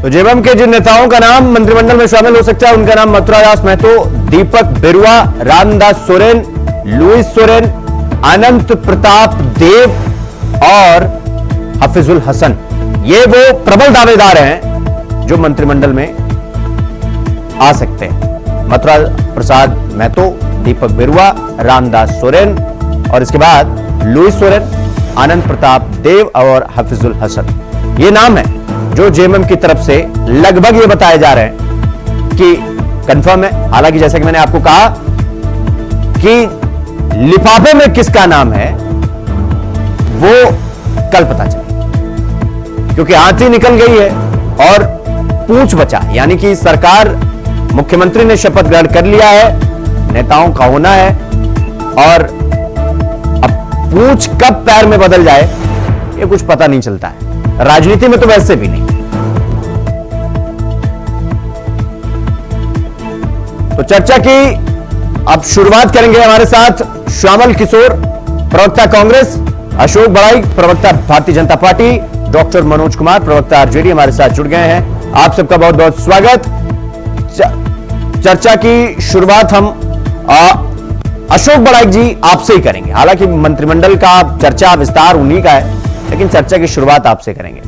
तो जेएमएम के जिन नेताओं का नाम मंत्रिमंडल में शामिल हो सकता है उनका नाम मथुरा दास महतो, दीपक बिरुआ, रामदास सोरेन, लुइस सोरेन, अनंत प्रताप देव और हफीजुल हसन। ये वो प्रबल दावेदार हैं जो मंत्रिमंडल में आ सकते हैं। मथुरा प्रसाद महतो, दीपक बिरुआ, रामदास सोरेन और इसके बाद लुइस सोरेन, अनंत प्रताप देव और हफीजुल हसन। ये नाम है जो जेएमएम की तरफ से लगभग ये बताए जा रहे हैं कि कंफर्म है। हालांकि जैसे कि मैंने आपको कहा कि लिफाफे में किसका नाम है वो कल पता चले, क्योंकि हाथी निकल गई है और पूंछ बचा, यानी कि सरकार, मुख्यमंत्री ने शपथ ग्रहण कर लिया है, नेताओं का होना है और अब पूंछ कब पैर में बदल जाए ये कुछ पता नहीं चलता है। राजनीति में तो वैसे भी नहीं। तो चर्चा की अब शुरुआत करेंगे हमारे साथ श्यामल किशोर, प्रवक्ता कांग्रेस, अशोक बड़ाई, प्रवक्ता भारतीय जनता पार्टी, डॉक्टर मनोज कुमार, प्रवक्ता आरजेडी हमारे साथ जुड़ गए हैं। आप सबका बहुत बहुत स्वागत। चर्चा की शुरुआत हम अशोक बड़ाई जी आपसे ही करेंगे। हालांकि मंत्रिमंडल का चर्चा विस्तार उन्हीं का है, लेकिन चर्चा की शुरुआत आपसे करेंगे।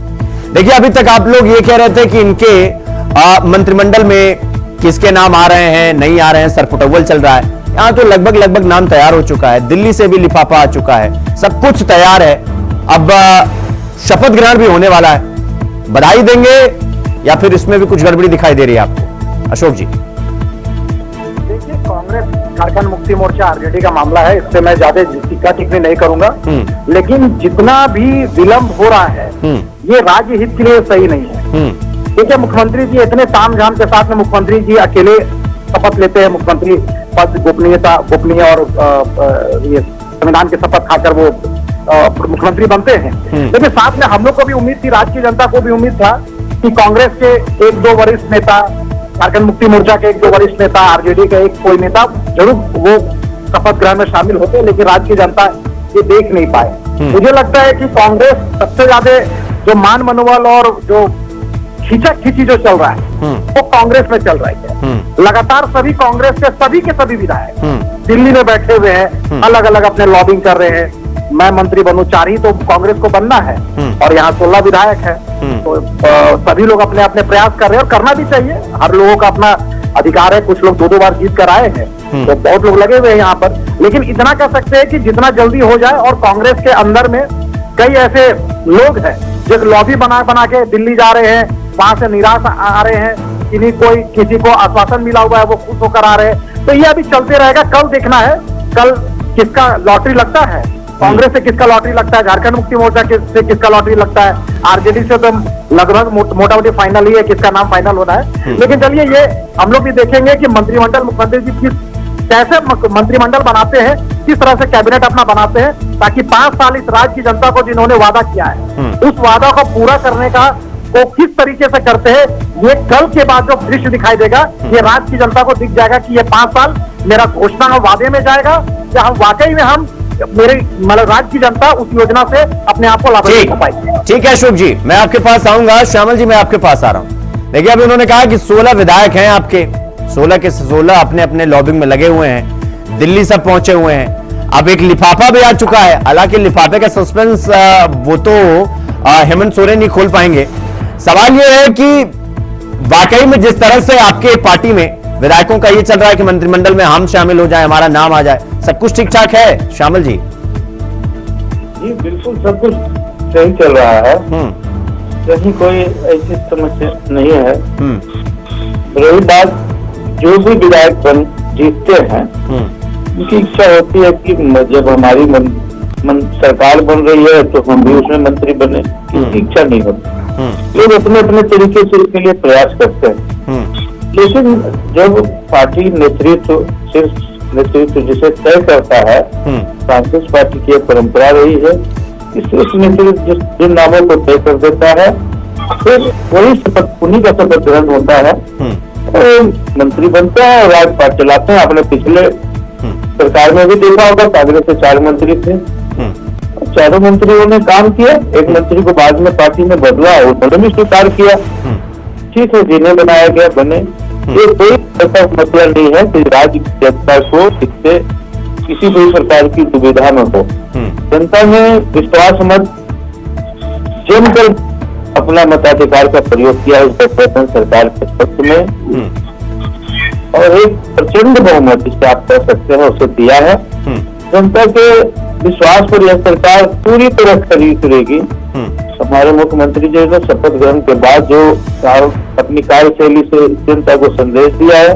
देखिए, अभी तक आप लोग ये कह रहे थे कि इनके मंत्रिमंडल में किसके नाम आ रहे हैं, नहीं आ रहे हैं, सरपुटौल चल रहा है। यहां तो लगभग नाम तैयार हो चुका है, दिल्ली से भी लिफाफा आ चुका है, सब कुछ तैयार है। अब शपथ ग्रहण भी होने वाला है, बधाई देंगे या फिर इसमें भी कुछ गड़बड़ी दिखाई दे रही है आपको? अशोक जी। देखिए, कांग्रेस झारखंड मुक्ति मोर्चा आरजेडी का मामला है, इससे मैं ज्यादा टीका टिप्पणी नहीं करूंगा, लेकिन जितना भी विलंब हो रहा है ये राज्य हित के लिए सही नहीं है। देखिए, मुख्यमंत्री जी इतने तामझाम के साथ में मुख्यमंत्री जी अकेले शपथ लेते हैं, मुख्यमंत्री पद गोपनीय और ये संविधान की शपथ खाकर वो मुख्यमंत्री बनते हैं। लेकिन साथ में हम लोग को भी उम्मीद थी, राज्य की जनता को भी उम्मीद था कि कांग्रेस के एक दो वरिष्ठ नेता, झारखंड मुक्ति मोर्चा के एक दो वरिष्ठ नेता, आरजेडी का एक कोई नेता जरूर वो शपथ ग्रहण में शामिल होते, लेकिन राज्य की जनता ये देख नहीं पाए। मुझे लगता है कि कांग्रेस सबसे ज्यादा जो मान मनोबल और जो खींचा खींची जो चल रहा है वो कांग्रेस में चल रही है। लगातार सभी कांग्रेस के सभी विधायक दिल्ली में बैठे हुए हैं, अलग अलग अपने लॉबिंग कर रहे हैं। मैं मंत्री बनूं, 4 ही तो कांग्रेस को बनना है और यहाँ 16 विधायक है, तो सभी लोग अपने अपने प्रयास कर रहे हैं और करना भी चाहिए। हर लोगों का अपना अधिकार है, कुछ लोग 2-2 बार जीत कर आए हैं, तो बहुत लोग लगे हुए हैं यहाँ पर। लेकिन इतना कह सकते हैं कि जितना जल्दी हो जाए, और कांग्रेस के अंदर में कई ऐसे लोग हैं जो लॉबी बना के दिल्ली जा रहे हैं, वहां से निराश आ रहे हैं, किसी को आश्वासन मिला हुआ है वो खुश होकर आ रहे हैं। तो ये अभी चलते रहेगा, कल देखना है कल किसका लॉटरी लगता है, कांग्रेस से किसका लॉटरी लगता है, झारखंड मुक्ति मोर्चा से किसका लॉटरी लगता है, आरजेडी से तो लगभग मोटा मोटी फाइनल ही है किसका नाम फाइनल होना है। लेकिन चलिए, ये हम लोग भी देखेंगे कि मंत्रिमंडल, मुख्यमंत्री जी कैसे मंत्रिमंडल बनाते हैं, किस तरह से कैबिनेट अपना बनाते हैं, ताकि 5 साल इस राज्य की जनता को जिन्होंने वादा किया है उस वादा को पूरा करने का को किस तरीके से करते हैं, ये कल के बाद जो दृश्य दिखाई देगा, ये राज्य की जनता को दिख जाएगा कि ये 5 साल मेरा घोषणा और वादे में जाएगा या हम वाकई में मेरे मतलब राज्य की जनता उस योजना से अपने आप को लाभान्वित हो पाएगी। ठीक है अशोक जी, मैं आपके पास आऊंगा। श्यामल जी, मैं आपके पास आ रहा हूं। देखिए, अभी उन्होंने कहा कि 16 विधायक हैं आपके, 16 के 16 अपने अपने लॉबिंग में लगे हुए हैं, दिल्ली सब पहुंचे हुए हैं। अब एक लिफाफा भी आ चुका है, हालांकि लिफाफे का सस्पेंस वो तो हेमंत सोरेन ही खोल पाएंगे। सवाल यह है कि वाकई में जिस तरह से आपके पार्टी में विधायकों का ये चल रहा है कि मंत्रिमंडल में हम शामिल हो जाए, हमारा नाम आ जाए, सब कुछ ठीक ठाक है श्यामल जी? जी बिल्कुल, सब कुछ सही चल रहा है, कहीं कोई ऐसी समस्या नहीं है। रही बात, जो भी विधायक जीतते हैं उनकी इच्छा होती है कि जब हमारी सरकार बन रही है तो हम भी उसमें मंत्री बने, इसकी इच्छा नहीं होती। लोग अपने अपने तरीके से इसके लिए प्रयास करते हैं, लेकिन जब पार्टी नेतृत्व जिसे तय करता है, कांग्रेस पार्टी की परंपरा रही है, इस नेतृत्व जिन नामों को तय कर देता है, फिर वही शपथ, उन्हीं का शपथ ग्रहण होता है और मंत्री बनता है और राजपाट चलाते हैं। आपने पिछले सरकार में भी देखा होगा, कांग्रेस से 4 मंत्री थे, चारों मंत्रियों ने काम किया। एक मंत्री को बाद में पार्टी में बदला, उन्होंने भी स्वीकार किया। ठीक है, जिन्हें बनाया गया बने, ये कोई ऐसा मतलब नहीं है कि राज्य की जनता को इससे किसी भी प्रकार की दुविधा में हो। जनता में विश्वास मत जमकर अपना मताधिकार का प्रयोग किया इस गठबंधन सरकार के पक्ष में, और एक प्रचंड बहुमत जिसे आप कह सकते हैं उसे दिया है। जनता के विश्वास पर यह सरकार पूरी तरह खरी उतरेगी। हमारे मुख्यमंत्री जी ने शपथ ग्रहण के बाद जो अपनी कार्यशैली से जनता को संदेश दिया है,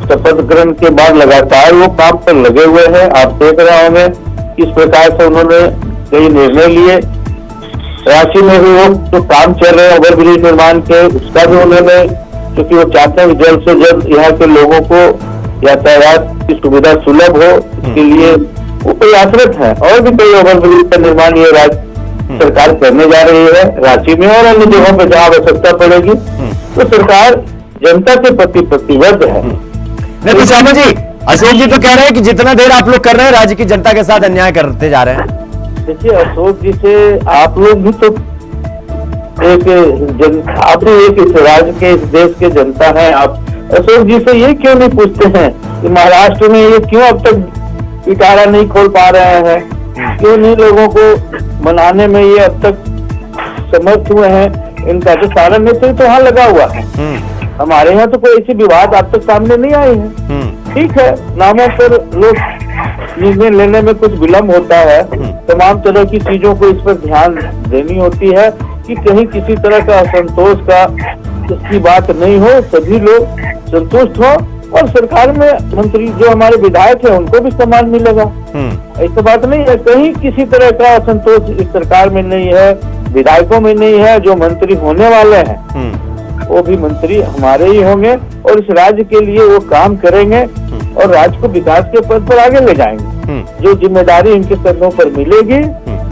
शपथ ग्रहण के बाद लगातार वो काम पर लगे हुए हैं। आप देख रहे होंगे किस प्रकार से उन्होंने कई निर्णय लिए। रांची में भी वो जो काम चल रहे हैं ओवरब्रिज निर्माण के, उसका भी उन्होंने, क्योंकि वो चाहते हैं जल्द से जल्द यहाँ के लोगों को यातायात की सुविधा सुलभ हो, इसके लिए वो प्रयासरत है। और भी कई ओवरब्रिज का निर्माण ये राज्य सरकार करने जा रही है, रांची में और अन्य जगहों पर जहाँ आवश्यकता पड़ेगी। तो सरकार जनता के प्रति प्रतिबद्ध है। नहीं तो श्यामल जी, अशोक जी तो कह रहे हैं कि जितना देर आप लोग कर रहे हैं राज्य की जनता के साथ अन्याय करते जा रहे हैं। देखिए अशोक जी से आप लोग भी तो आप भी एक इस राज्य के, इस देश के जनता हैं। आप अशोक जी से ये क्यों नहीं पूछते हैं कि महाराष्ट्र में ये क्यों अब तक पिटारा नहीं खोल पा रहे हैं, क्यों नहीं लोगों को मनाने में ये अब तक समर्थ हुए हैं। इनका तो सारा नेतृत्व तो वहाँ लगा हुआ है। हमारे यहाँ तो कोई ऐसी विवाद अब तक सामने नहीं आई है। ठीक है, नामों पर लोग निर्णय लेने में कुछ विलम्ब होता है, तमाम तरह की चीजों को इस पर ध्यान देनी होती है कि कहीं किसी तरह का असंतोष का इसकी बात नहीं हो, सभी लोग संतुष्ट हो और सरकार में मंत्री जो हमारे विधायक है उनको भी सम्मान मिलेगा। ऐसा बात नहीं है, कहीं किसी तरह का असंतोष इस सरकार में नहीं है, विधायकों में नहीं है। जो मंत्री होने वाले हैं वो भी मंत्री हमारे ही होंगे और इस राज्य के लिए वो काम करेंगे और राज्य को विकास के पद पर आगे ले जाएंगे। जो जिम्मेदारी इनके कंधों पर मिलेगी,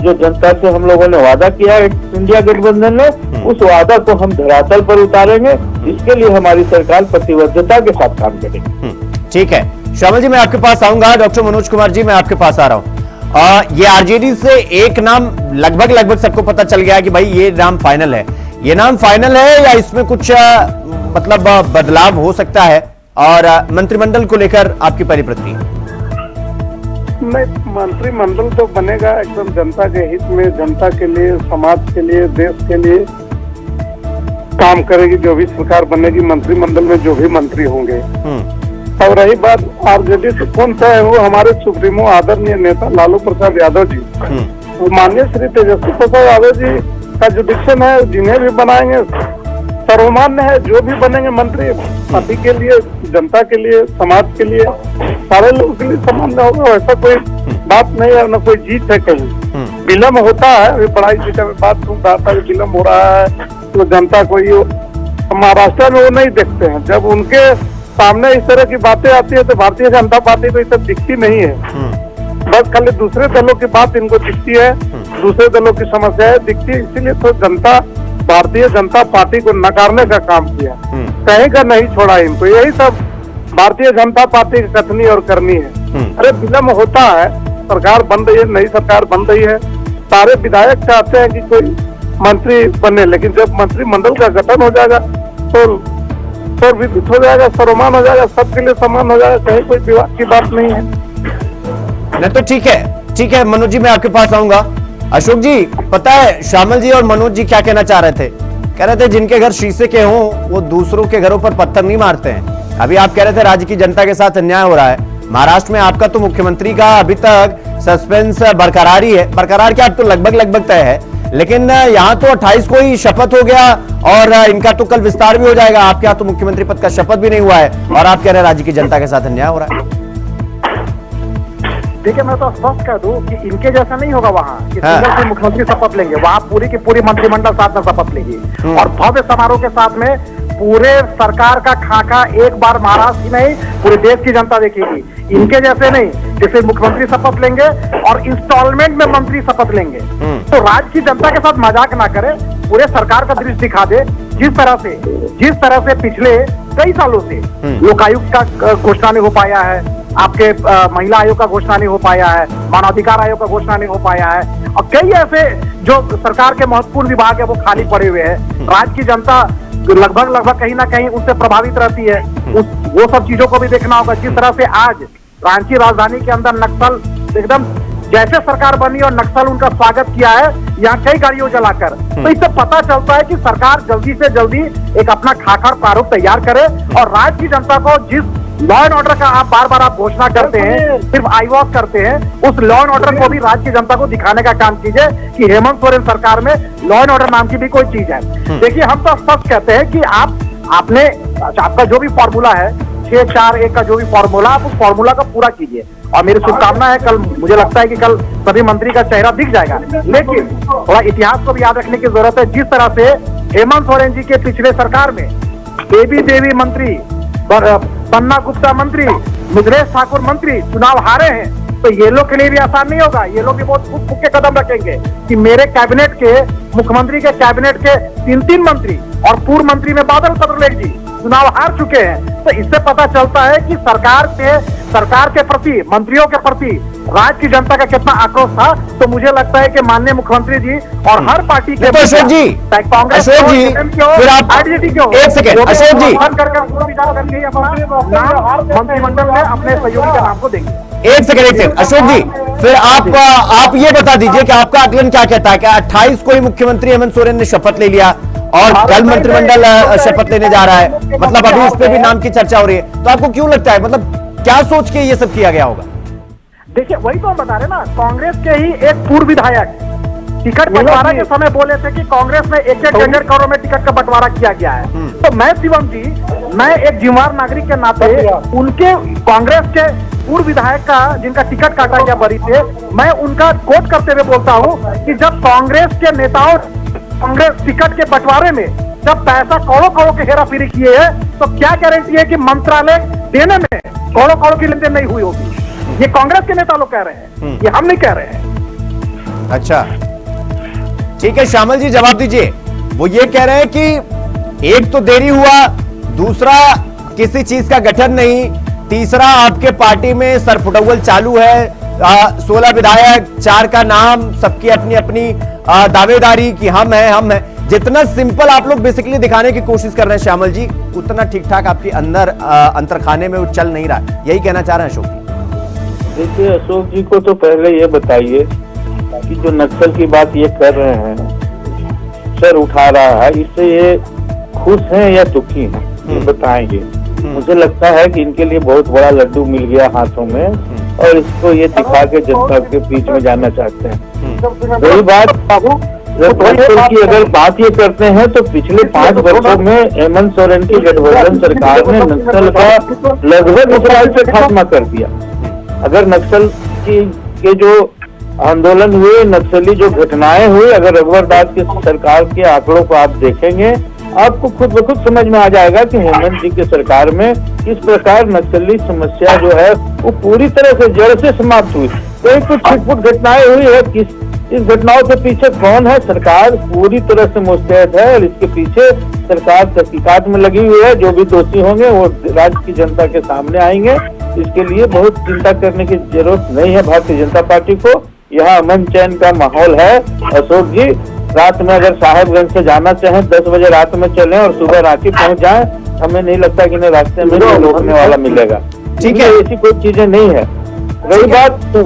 जो जनता से हम लोगों ने वादा किया है इंडिया गठबंधन ने, उस वादा को हम धरातल पर उतारेंगे। इसके लिए हमारी सरकार प्रतिबद्धता के साथ काम करेगी। ठीक है श्यामल जी, मैं आपके पास आऊंगा। डॉक्टर मनोज कुमार जी, मैं आपके पास आ रहा हूं। ये आरजेडी से एक नाम लगभग सबको पता चल गया कि भाई ये नाम फाइनल है। ये नाम फाइनल है या इसमें कुछ मतलब बदलाव हो सकता है? और मंत्रिमंडल को लेकर आपकी परिप्रति? नहीं, मंत्रिमंडल तो बनेगा एकदम जनता के हित में, जनता के लिए, समाज के लिए, देश के लिए काम करेगी जो भी सरकार बनेगी। मंत्रिमंडल में जो भी मंत्री होंगे। और रही बात आरजेडी से कौन सा है, वो हमारे सुप्रीमो आदरणीय नेता लालू प्रसाद यादव जी, वो माननीय श्री तेजस्वी प्रसाद यादव जी का जो डिक्शन है, जिन्हें भी बनाएंगे सर्वमान्य है। जो भी बनेंगे मंत्री पार्टी के लिए, जनता के लिए, समाज के लिए, सारे लोगों के लिए सामान्य होगा। ऐसा कोई बात नहीं है, न कोई जीत है। कहीं विलम्ब होता है, अभी पढ़ाई की बात सुन रहा था, विलम्ब हो रहा है तो जनता को ये महाराष्ट्र में वो नहीं देखते हैं। जब उनके सामने इस तरह की बातें आती है तो भारतीय जनता पार्टी को ये सब दिखती नहीं है। बस खाली दूसरे दलों की बात इनको दिखती है, दूसरे दलों की समस्याएं दिखती है। इसीलिए तो जनता भारतीय जनता पार्टी को नकारने का काम किया, कहीं का नहीं छोड़ा इनको। यही सब भारतीय जनता पार्टी की कथनी और करनी है। अरे विलम्ब होता है, सरकार बन रही है, नई सरकार बन रही है, सारे विधायक चाहते हैं कि कोई मंत्री बने, लेकिन जब मंत्रिमंडल का गठन हो जाएगा तो विदित हो जाएगा, सर्वमान हो जाएगा, सबके लिए समान हो जाएगा, कहीं कोई विवाद की बात नहीं है। नहीं तो ठीक है मनोज जी, मैं आपके पास आऊंगा। अशोक जी, पता है श्यामल जी और मनोज जी क्या कहना चाह रहे थे? कह रहे थे जिनके घर शीशे के हों वो दूसरों के घरों पर पत्थर नहीं मारते हैं। अभी आप कह रहे थे राज्य की जनता के साथ अन्याय हो रहा है। महाराष्ट्र में आपका तो मुख्यमंत्री का अभी तक सस्पेंस बरकरार ही है, बरकरार क्या, अब तो लगभग तय है। लेकिन यहाँ तो 28 को ही शपथ हो गया और इनका तो कल विस्तार भी हो जाएगा। आपके यहाँ तो मुख्यमंत्री पद का शपथ भी नहीं हुआ है और आप कह रहे हैं राज्य की जनता के साथ अन्याय हो रहा है। देखिए, मैं तो स्पष्ट कर दूं कि इनके जैसा नहीं होगा वहाँ कि सिंगल से मुख्यमंत्री शपथ लेंगे। वहाँ पूरी की पूरी मंत्रिमंडल साथ में शपथ लेगी और भव्य समारोह के साथ में पूरे सरकार का खाका एक बार महाराष्ट्र ही नहीं पूरे देश की जनता देखेगी। इनके जैसे नहीं, जैसे मुख्यमंत्री शपथ लेंगे और इंस्टॉलमेंट में मंत्री शपथ लेंगे। तो राज्य की जनता के साथ मजाक ना करे, पूरे सरकार का दृश्य दिखा दे। जिस तरह से पिछले कई सालों से लोकायुक्त का घोषणा नहीं हो पाया है, आपके महिला आयोग का घोषणा नहीं हो पाया है, मानवाधिकार आयोग का घोषणा नहीं हो पाया है और कई ऐसे जो सरकार के महत्वपूर्ण विभाग है वो खाली पड़े हुए हैं। राज्य की जनता लगभग कहीं ना कहीं उससे प्रभावित रहती है। वो सब चीजों को भी देखना होगा। जिस तरह से आज रांची राजधानी के अंदर नक्सल एकदम जैसे सरकार बनी और नक्सल उनका स्वागत किया है यहाँ कई गाड़ियों जलाकर, तो इससे पता चलता है कि सरकार जल्दी से जल्दी एक अपना खाकर प्रारूप तैयार करे और राज्य की जनता को जिस लॉ एंड ऑर्डर का आप बार आप घोषणा करते हैं, सिर्फ आईवॉक करते हैं, उस लॉ एंड ऑर्डर को भी राज्य की जनता को दिखाने का काम कीजिए कि हेमंत सोरेन सरकार में लॉ एंड ऑर्डर नाम की भी कोई चीज है। देखिए, हम तो स्पष्ट कहते हैं कि आपका जो भी फॉर्मूला है 6-4-1 का जो भी फॉर्मूला, आप उस फॉर्मूला का पूरा कीजिए और मेरी शुभकामना है कल, मुझे लगता है कि कल सभी मंत्री का चेहरा दिख जाएगा। लेकिन थोड़ा इतिहास को भी याद रखने की जरूरत है। जिस तरह से हेमंत सोरेन जी के पिछले सरकार में देवी देवी मंत्री, पन्ना गुप्ता मंत्री, मिथिलेश ठाकुर मंत्री चुनाव हारे हैं, तो ये लोग के लिए भी आसान नहीं होगा। ये लोग भी बहुत फूक के कदम रखेंगे कि मेरे कैबिनेट के, मुख्यमंत्री के कैबिनेट के 3 मंत्री और पूर्व मंत्री में बादल पत्रलेख जी चुनाव हार चुके हैं। तो इससे पता चलता है कि सरकार के प्रति, मंत्रियों के प्रति राज्य की जनता का कितना आक्रोश था। तो मुझे लगता है कि माननीय मुख्यमंत्री जी और हर पार्टी के अशोक जी, कांग्रेस अशोक जी, फिर आप एक सेकंड, अशोक जी, मंत्रिमंडल में अपने सहयोगी के नाम को देंगे। एक सेकंड अशोक जी, फिर आप ये बता दीजिए कि आपका आकलन क्या कहता है कि 28 को ही मुख्यमंत्री हेमंत सोरेन ने शपथ ले लिया और कल मंत्रिमंडल शपथ लेने जा रहा है, मतलब अभी इस पे भी नाम की चर्चा हो रही है, तो आपको क्यों लगता है, मतलब क्या सोच के ये सब किया गया होगा? देखिए, वही तो हम बता रहे ना, कांग्रेस के ही एक पूर्व विधायक टिकट बंटवारा के समय बोले थे कि कांग्रेस में 1-1 करोड़ में टिकट का बंटवारा किया गया है। तो मैं शिवम जी, मैं एक जिम्मेदार नागरिक के नाते उनके कांग्रेस के पूर्व विधायक का जिनका टिकट काटा गया बरी से, मैं उनका कोट करते हुए बोलता हूं कि जब कांग्रेस के नेताओं कांग्रेस टिकट के बंटवारे में जब पैसा करोड़ों के हेराफेरी किए हैं, तो क्या गारंटी है कि मंत्रालय देने में करोड़ों की लेन देन नहीं हुई होगी? ये कांग्रेस के नेता लोग कह रहे हैं, ये हम नहीं कह रहे हैं। अच्छा, ठीक है, श्यामल जी जवाब दीजिए। वो ये कह रहे हैं कि एक तो देरी हुआ, दूसरा किसी चीज का गठन नहीं, तीसरा आपके पार्टी में सरफुटौल चालू है, 16 विधायक, 4 का नाम, सबकी अपनी अपनी दावेदारी कि हम हैं। जितना सिंपल आप लोग बेसिकली दिखाने की कोशिश कर रहे हैं श्यामल जी, उतना ठीक ठाक आपके अंदर अंतर खाने में वो चल नहीं रहा, यही कहना चाह रहे हैं अशोक जी? देखिए, अशोक जी को तो पहले ये बताइए कि जो नक्सल की बात ये कर रहे हैं, सर उठा रहा है, इससे ये खुश हैं या दुखी हैं, ये बताएंगे। मुझे लगता है कि इनके लिए बहुत बड़ा लड्डू मिल गया हाथों में और इसको ये दिखा के जनता के बीच में जाना चाहते हैं। वही बात नक्सल की अगर बात ये करते हैं तो पिछले 5 वर्षों में हेमंत सोरेन की गठबंधन सरकार ने नक्सल का लगभग इजराइल से खात्मा कर दिया। अगर नक्सल के जो आंदोलन हुए, नक्सली जो घटनाएं हुई, अगर रघुवर दास की सरकार के आंकड़ों को आप देखेंगे, आपको खुद ब खुद समझ में आ जाएगा कि हेमंत जी की सरकार में किस प्रकार नक्सली समस्या जो है वो पूरी तरह से जड़ से समाप्त हुई। कोई कुछ छिटपुट घटनाएं हुई है, इस घटनाओं के पीछे कौन है? सरकार पूरी तरह से मुस्तैद है और इसके पीछे सरकार तहकीकात में लगी हुई है। जो भी दोषी होंगे वो राज्य की जनता के सामने आएंगे। इसके लिए बहुत चिंता करने की जरूरत नहीं है भारतीय जनता पार्टी को। यहाँ अमन चैन का माहौल है। अशोक जी, रात में अगर साहेबगंज से जाना चाहें 10 बजे रात में चलें और सुबह रांची पहुंच जाएं, हमें नहीं लगता कि इन्हें रास्ते में रोकने वाला मिलेगा। ठीक है, ऐसी कोई चीजें नहीं है। रही बात तो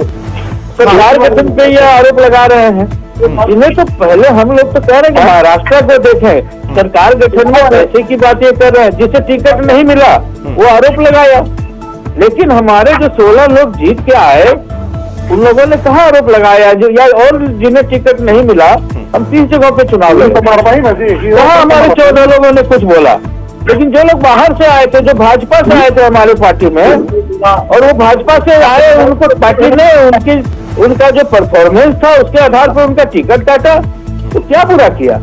सरकार गठन पे ये आरोप लगा रहे हैं, इन्हें तो पहले हम लोग तो कह रहे हैं कि महाराष्ट्र को देखें, सरकार गठन में पैसे की बातें कर रहे हैं, जिसे टिकट नहीं मिला वो आरोप लगाया। लेकिन हमारे जो 16 लोग जीत के आए उन लोगों ने कहा आरोप लगाया जो या और जिन्हें टिकट नहीं मिला, हम 30 जगहों पे चुनाव लड़े, वहाँ हमारे 14 लोगों ने कुछ बोला। लेकिन जो लोग बाहर से आए थे, जो भाजपा से आए थे हमारे पार्टी में, और वो भाजपा से आए, उनको पार्टी ने उनका जो परफॉर्मेंस था उसके आधार पर उनका टिकट काटा, तो क्या बुरा किया?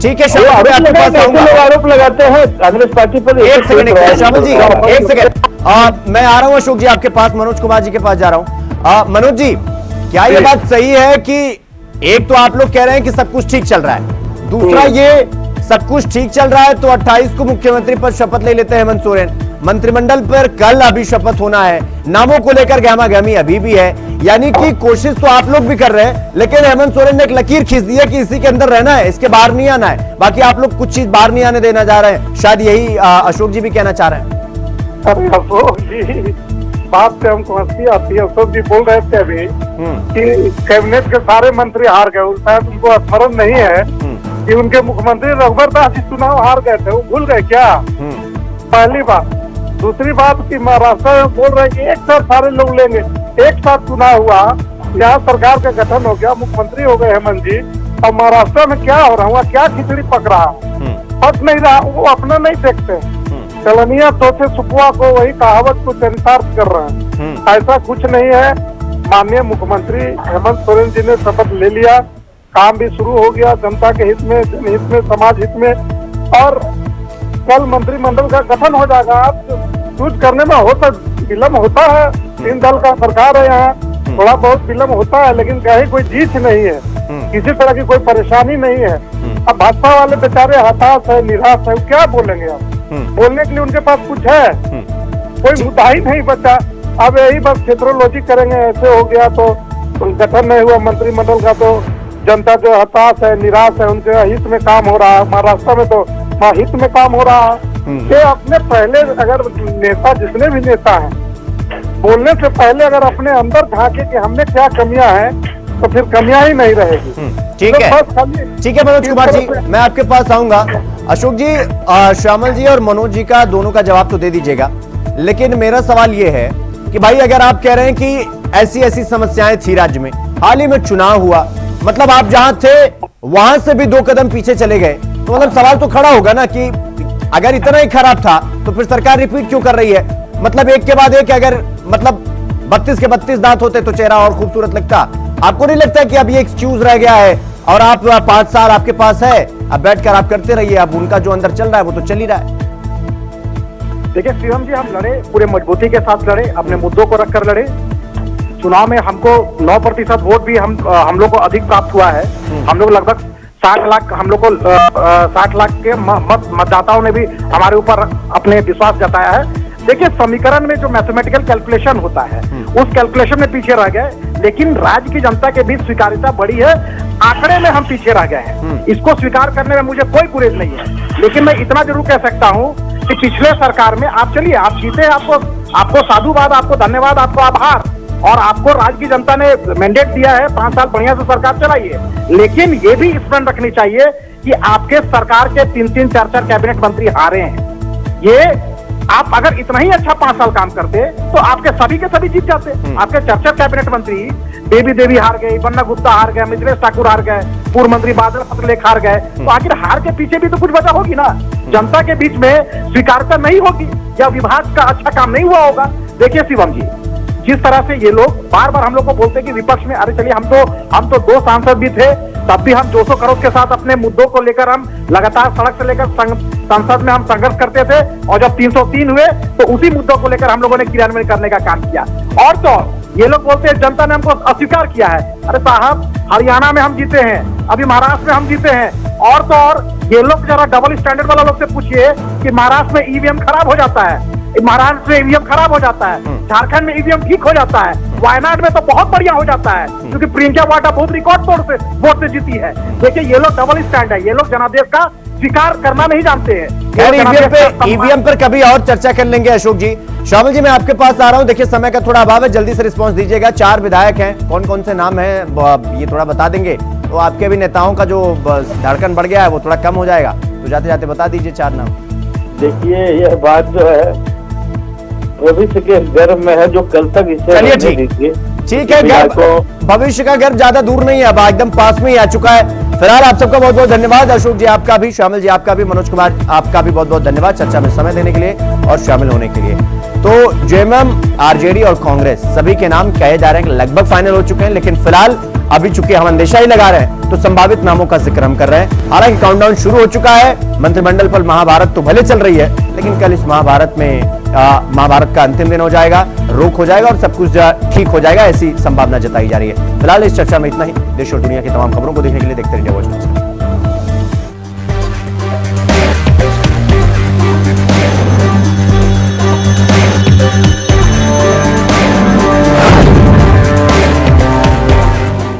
ठीक है, लोग आरोप लगाते हैं कांग्रेस पार्टी पर। एक सेकंड श्यामल जी, एक सेकंड, मैं आ रहा हूं अशोक जी आपके पास, मनोज कुमार जी के पास जा रहा हूं। मनोज जी, क्या ये बात सही है कि एक तो आप लोग कह रहे हैं कि सब कुछ ठीक चल रहा है, दूसरा ये सब कुछ ठीक चल रहा है तो 28 को मुख्यमंत्री पद शपथ ले लेते हैं हेमंत सोरेन, मंत्रिमंडल पर कल अभी शपथ होना है, नामों को लेकर गहमा गहमी अभी भी है। यानी कि कोशिश तो आप लोग भी कर रहे हैं, लेकिन हेमंत सोरेन ने एक लकीर खींच दी है कि इसी के अंदर रहना है, इसके बाहर नहीं आना है। बाकी आप लोग कुछ चीज बाहर नहीं आने देना चाह रहे हैं, शायद यही अशोक जी भी कहना चाह रहे हैं। अरे अशोक जी, बात से हमको हंसी आती है। अशोक जी बोल रहे थे अभी कि कैबिनेट के सारे मंत्री हार गए, शायद उनको स्मरण नहीं है कि उनके मुख्यमंत्री रघुवर दास जी चुनाव हार गए थे, वो भूल गए क्या? पहली बात। दूसरी बात कि महाराष्ट्र में बोल रहे कि एक साथ सारे लोग लेंगे, एक साथ चुनाव हुआ, यहाँ सरकार का गठन हो गया, मुख्यमंत्री हो गए हेमंत जी, और महाराष्ट्र में क्या हो रहा हुआ, क्या खिचड़ी पक रहा, पक नहीं रहा, वो अपना नहीं देखते। चलनिया सोचे सुपुआ को, वही कहावत को चरितार्थ कर रहे हैं। ऐसा कुछ नहीं है। माननीय मुख्यमंत्री हेमंत सोरेन जी ने शपथ ले लिया, काम भी शुरू हो गया, जनता के हित में, जनहित में, समाज हित में, और कल मंत्रिमंडल का गठन हो जाएगा। आप चूज करने में होता विलम्ब होता है, 3 दल का सरकार है यहाँ, थोड़ा बहुत विलम्ब होता है, लेकिन कहीं कोई जीत नहीं है, किसी तरह की कोई परेशानी नहीं है। अब भाजपा वाले बेचारे हताश है, निराश है, क्या बोलेंगे आप? बोलने के लिए उनके पास कुछ है? कोई मुद्दा ही नहीं बचा। अब यही बस क्षेत्रोलॉजी करेंगे, ऐसे हो गया तो गठन नहीं हुआ मंत्रिमंडल का, तो जनता जो हताश है, निराश है, उनके हित में काम हो रहा है। महाराष्ट्र में तो हित में काम हो रहा है। ये अपने पहले, अगर नेता, जितने भी नेता हैं, बोलने से पहले अगर अपने अंदर झांके कि हमने क्या कमियां हैं, तो फिर कमियां ही नहीं रहेगी। ठीक है, ठीक है मनोज कुमार जी, मैं आपके पास आऊंगा। अशोक जी, श्यामल जी और मनोज जी का दोनों का जवाब तो दे दीजिएगा, लेकिन मेरा सवाल ये है कि भाई अगर आप कह रहे हैं कि ऐसी ऐसी समस्याएं थी राज्य में, हाल ही में चुनाव हुआ, मतलब आप जहां थे वहां से भी 2 कदम पीछे चले गए, तो मतलब सवाल तो खड़ा होगा ना कि अगर इतना ही खराब था तो फिर सरकार रिपीट क्यों कर रही है? मतलब एक के बाद एक, अगर मतलब 32 के 32 दांत होते तो चेहरा और खूबसूरत लगता। आपको नहीं लगता कि अब ये एक्सक्यूज रह गया है और आप 5 साल आपके पास है, अब बैठकर आप करते रहिए, अब उनका जो अंदर चल रहा है वो तो चल ही रहा है। देखिए शिवम जी, हम लड़े, पूरे मजबूती के साथ लड़े, अपने मुद्दों को रखकर लड़े। चुनाव में हमको 9% वोट भी हम लोग को अधिक प्राप्त हुआ है। हम लोग लगभग 60 लाख, हम लोग को 60 लाख के मतदाताओं ने भी हमारे ऊपर अपने विश्वास जताया है। देखिए, समीकरण में जो मैथमेटिकल कैलकुलेशन होता है, उस कैलकुलेशन में पीछे रह गए, लेकिन राज्य की जनता के बीच स्वीकार्यता बढ़ी है। आंकड़े में हम पीछे रह गए हैं, इसको स्वीकार करने में मुझे कोई गुरेज नहीं है। लेकिन मैं इतना जरूर कह सकता हूँ कि पिछले सरकार में आप चलिए, आप जीते, आपको साधुवाद, आपको धन्यवाद, आपको आभार, और आपको राज्य की जनता ने मैंडेट दिया है 5 साल बढ़िया से सरकार चलाइए। लेकिन ये भी स्मरण रखनी चाहिए कि आपके सरकार के 3-3, 4-4 कैबिनेट मंत्री हारे हैं। ये आप अगर इतना ही अच्छा 5 साल काम करते तो आपके सभी के सभी जीत जाते। आपके 4-4 कैबिनेट मंत्री, बेबी देवी हार गए, बन्ना गुप्ता हार गए, मिथिलेश ठाकुर हार गए, पूर्व मंत्री बादल पत्रलेख हार गए, तो आखिर हार के पीछे भी तो कुछ वजह होगी ना। जनता के बीच में स्वीकारता नहीं होगी या विभाग का अच्छा काम नहीं हुआ होगा। देखिए शिवम जी, जिस तरह से ये लोग बार बार हम लोग को बोलते हैं कि विपक्ष में, अरे चलिए हम तो 2 सांसद भी थे, तब भी हम 200 करोड़ के साथ अपने मुद्दों को लेकर हम लगातार सड़क से लेकर संसद में हम संघर्ष करते थे, और जब 303 हुए तो उसी मुद्दों को लेकर हम लोगों ने क्रियान्वयन करने का काम किया। और तो ये लोग बोलते हैं जनता ने हमको अस्वीकार किया है। अरे साहब, हरियाणा में हम जीते हैं, अभी महाराष्ट्र में हम जीते हैं, और तो और ये लोग जरा डबल स्टैंडर्ड वाला लोग से पूछिए कि महाराष्ट्र में ईवीएम खराब हो जाता है, महाराष्ट्र में ईवीएम खराब हो जाता है, झारखंड में ईवीएम ठीक हो जाता है, वायनाड में तो बहुत बढ़िया हो जाता है, क्योंकि प्रियंका वाड्रा बहुत रिकॉर्ड तौर से वोट से जीती है। देखिए, ये लोग डबल स्टैंड है, ये लोग जनादेश का स्वीकार करना नहीं जानते हैं। ईवीएम पर कभी और चर्चा कर लेंगे। अशोक जी, श्यामल जी, मैं आपके पास आ रहा हूं। देखिए, समय का थोड़ा अभाव है, जल्दी से रिस्पॉन्स दीजिएगा। 4 विधायक हैं, कौन कौन से नाम है ये थोड़ा बता देंगे तो आपके भी नेताओं का जो धड़कन बढ़ गया है वो थोड़ा कम हो जाएगा। तो जाते जाते बता दीजिए 4 नाम। देखिए, यह बात जो है भविष्य के गर्भ में है, जो कल तक इसे ठीक है, भविष्य का गर्भ ज्यादा दूर नहीं है, अब एकदम पास में ही आ चुका है। फिलहाल आप सबका बहुत बहुत धन्यवाद। अशोक जी आपका भी, श्यामल जी आपका भी, मनोज कुमार आपका भी बहुत बहुत धन्यवाद चर्चा में समय देने के लिए और शामिल होने के लिए। तो जेएमएम, आरजेडी और कांग्रेस सभी के नाम कहे जा रहे हैं कि लगभग फाइनल हो चुके हैं, लेकिन फिलहाल अभी चूंकि हम अंदेशा ही लगा रहे हैं तो संभावित नामों का जिक्र हम कर रहे हैं। हालांकि काउंटडाउन शुरू हो चुका है। मंत्रिमंडल पर महाभारत तो भले चल रही है, लेकिन कल इस महाभारत में महाभारत का अंतिम दिन हो जाएगा, रोक हो जाएगा और सब कुछ ठीक हो जाएगा, ऐसी संभावना जताई जा रही है। फिलहाल इस चर्चा में इतना ही। देश और दुनिया की तमाम खबरों को देखने के लिए देखते रहिए वॉच न्यूज़।